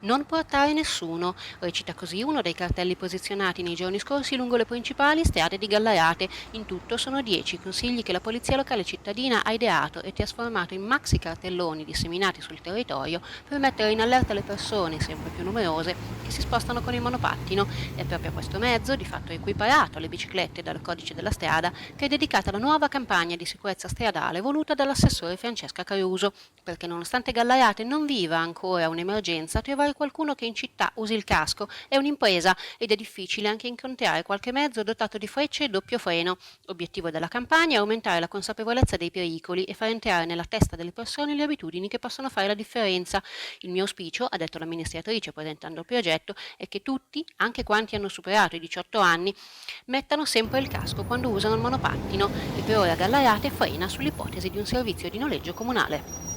Non portare nessuno, recita così uno dei cartelli posizionati nei giorni scorsi lungo le principali strade di Gallarate. In tutto sono 10 i consigli che la polizia locale cittadina ha ideato e trasformato in maxi cartelloni disseminati sul territorio per mettere in allerta le persone, sempre più numerose, che si spostano con il monopattino. È proprio questo mezzo, di fatto equiparato alle biciclette dal codice della strada, che è dedicata la nuova campagna di sicurezza stradale voluta dall'assessore Francesca Caruso, perché nonostante Gallarate non viva ancora un'emergenza, trovare qualcuno che in città usi il casco è un'impresa ed è difficile anche incontrare qualche mezzo dotato di frecce e doppio freno. L'obiettivo della campagna è aumentare la consapevolezza dei pericoli e far entrare nella testa delle persone le abitudini che possono fare la differenza. Il mio auspicio, ha detto l'amministratrice presentando il progetto, è che tutti, anche quanti hanno superato i 18 anni, mettano sempre il casco quando usano il monopattino e per ora Gallarate frena sull'ipotesi di un servizio di noleggio comunale.